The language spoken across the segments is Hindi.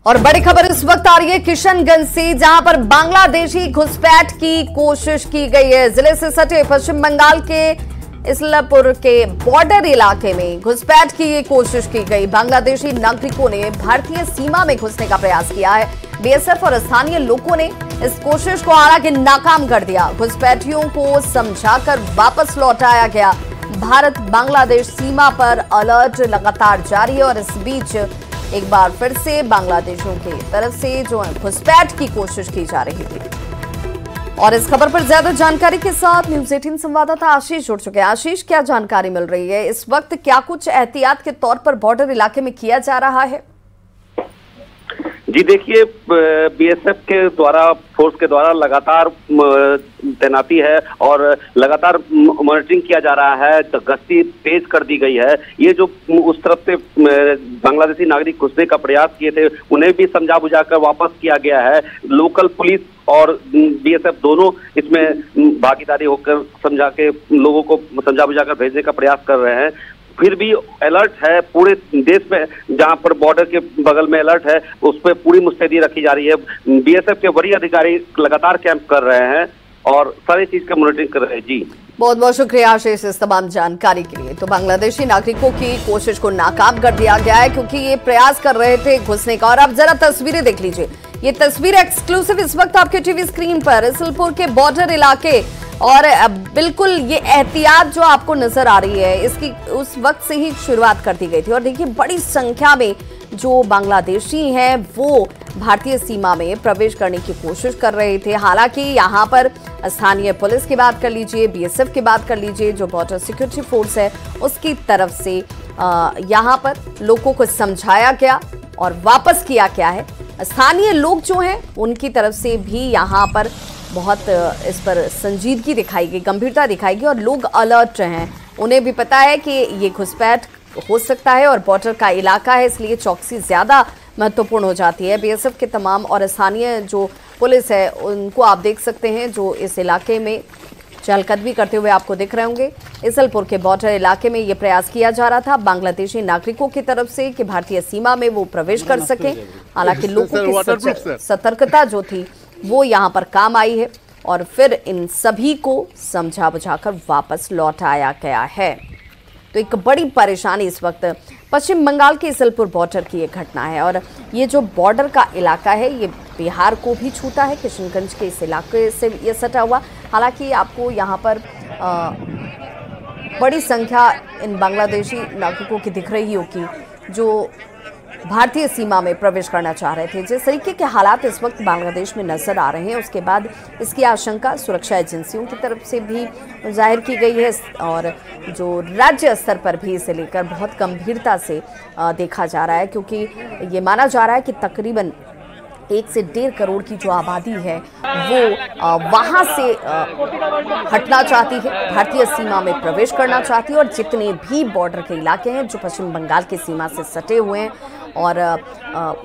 और बड़ी खबर इस वक्त आ रही है किशनगंज से, जहां पर बांग्लादेशी घुसपैठ की कोशिश की गई है। जिले से सटे पश्चिम बंगाल के इसलपुर के बॉर्डर इलाके में घुसपैठ की ये कोशिश की गई। बांग्लादेशी नागरिकों ने भारतीय सीमा में घुसने का प्रयास किया है। बीएसएफ और स्थानीय लोगों ने इस कोशिश को हालांकि नाकाम कर दिया। घुसपैठियों को समझाकर वापस लौटाया गया। भारत बांग्लादेश सीमा पर अलर्ट लगातार जारी है और इस बीच एक बार फिर से बांग्लादेशियों की तरफ से जो घुसपैठ की कोशिश की जा रही थी। और इस खबर पर ज्यादा जानकारी के साथ न्यूज़ 18 संवाददाता आशीष जुड़ चुके हैं। आशीष, क्या जानकारी मिल रही है इस वक्त? क्या कुछ एहतियात के तौर पर बॉर्डर इलाके में किया जा रहा है? जी देखिए, बीएसएफ के द्वारा फोर्स के द्वारा लगातार तैनाती है और लगातार मॉनिटरिंग किया जा रहा है। तो गश्ती तेज कर दी गई है। ये जो उस तरफ से बांग्लादेशी नागरिक घुसने का प्रयास किए थे उन्हें भी समझा बुझाकर वापस किया गया है। लोकल पुलिस और बीएसएफ दोनों इसमें भागीदारी होकर समझा के लोगों को समझा बुझाकर भेजने का प्रयास कर रहे हैं। फिर भी अलर्ट है पूरे देश में, जहां पर बॉर्डर के बगल में अलर्ट है उस पर पूरी मुस्तैदी रखी जा रही है। बीएसएफ के वरीय अधिकारी लगातार कैंप कर रहे हैं और सारी चीज का मॉनिटरिंग कर रहे हैं। जी बहुत बहुत शुक्रिया आशीष इस तमाम जानकारी के लिए। तो बांग्लादेशी नागरिकों की कोशिश को नाकाम कर दिया गया है क्योंकि ये प्रयास कर रहे थे घुसने का। और आप जरा तस्वीरें देख लीजिए, ये तस्वीर एक्सक्लूसिव इस वक्त आपके टीवी स्क्रीन पर इसलपुर के बॉर्डर इलाके। और बिल्कुल ये एहतियात जो आपको नजर आ रही है इसकी उस वक्त से ही शुरुआत कर दी गई थी। और देखिए बड़ी संख्या में जो बांग्लादेशी हैं वो भारतीय सीमा में प्रवेश करने की कोशिश कर रहे थे। हालांकि यहाँ पर स्थानीय पुलिस की बात कर लीजिए, बीएसएफ की बात कर लीजिए, जो बॉर्डर सिक्योरिटी फोर्स है उसकी तरफ से यहाँ पर लोगों को समझाया गया और वापस किया गया है। स्थानीय लोग जो हैं उनकी तरफ से भी यहाँ पर बहुत इस पर संजीदगी दिखाई गई, गंभीरता दिखाई गई और लोग अलर्ट हैं। उन्हें भी पता है कि ये घुसपैठ हो सकता है और बॉर्डर का इलाका है, इसलिए चौकसी ज़्यादा महत्वपूर्ण हो जाती है। बीएसएफ के तमाम और स्थानीय जो पुलिस है उनको आप देख सकते हैं जो इस इलाके में चहलकदमी करते हुए आपको दिख रहे होंगे। इसलपुर के बॉर्डर इलाके में ये प्रयास किया जा रहा था बांग्लादेशी नागरिकों की तरफ से कि भारतीय सीमा में वो प्रवेश कर सकें। हालांकि लोगों की सतर्कता जो थी वो यहाँ पर काम आई है और फिर इन सभी को समझा बुझाकर वापस लौटाया गया है। तो एक बड़ी परेशानी इस वक्त पश्चिम बंगाल के इसलपुर बॉर्डर की ये घटना है। और ये जो बॉर्डर का इलाका है ये बिहार को भी छूता है। किशनगंज के इस इलाके से ये सटा हुआ। हालांकि आपको यहाँ पर बड़ी संख्या इन बांग्लादेशी नागरिकों की दिख रही होगी जो भारतीय सीमा में प्रवेश करना चाह रहे थे। जिस तरीके के हालात इस वक्त बांग्लादेश में नजर आ रहे हैं उसके बाद इसकी आशंका सुरक्षा एजेंसियों की तरफ से भी जाहिर की गई है और जो राज्य स्तर पर भी इसे लेकर बहुत गंभीरता से देखा जा रहा है, क्योंकि ये माना जा रहा है कि तकरीबन 1 से 1.5 करोड़ की जो आबादी है वो वहाँ से हटना चाहती है, भारतीय सीमा में प्रवेश करना चाहती है। और जितने भी बॉर्डर के इलाके हैं जो पश्चिम बंगाल की सीमा से सटे हुए हैं और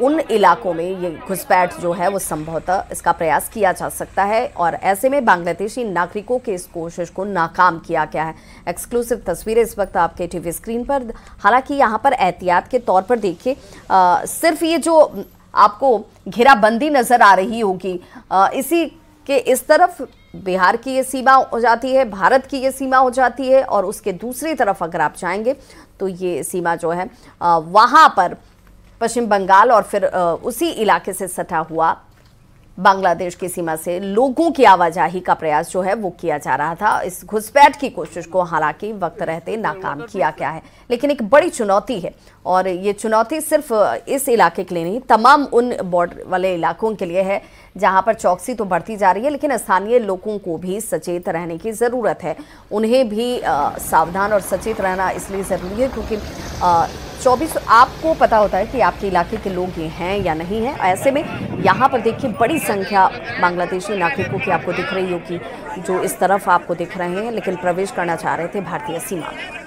उन इलाकों में ये घुसपैठ जो है वो संभवतः इसका प्रयास किया जा सकता है। और ऐसे में बांग्लादेशी नागरिकों के इस कोशिश को नाकाम किया गया है। एक्सक्लूसिव तस्वीरें इस वक्त आपके टीवी स्क्रीन पर। हालांकि यहाँ पर एहतियात के तौर पर देखिए, सिर्फ ये जो आपको घेराबंदी नजर आ रही होगी, इसी के इस तरफ बिहार की ये सीमा हो जाती है, भारत की ये सीमा हो जाती है और उसके दूसरी तरफ अगर आप जाएंगे तो ये सीमा जो है वहाँ पर पश्चिम बंगाल और फिर उसी इलाके से सटा हुआ बांग्लादेश की सीमा से लोगों की आवाजाही का प्रयास जो है वो किया जा रहा था। इस घुसपैठ की कोशिश को हालांकि वक्त रहते नाकाम किया गया है, लेकिन एक बड़ी चुनौती है। और ये चुनौती सिर्फ इस इलाके के लिए नहीं, तमाम उन बॉर्डर वाले इलाकों के लिए है जहां पर चौकसी तो बढ़ती जा रही है, लेकिन स्थानीय लोगों को भी सचेत रहने की ज़रूरत है। उन्हें भी सावधान और सचेत रहना इसलिए ज़रूरी है क्योंकि 24 आपको पता होता है कि आपके इलाके के लोग ये हैं या नहीं हैं। ऐसे में यहाँ पर देखिए बड़ी संख्या बांग्लादेशी नागरिकों की आपको दिख रही होगी जो इस तरफ आपको दिख रहे हैं, लेकिन प्रवेश करना चाह रहे थे भारतीय सीमा में।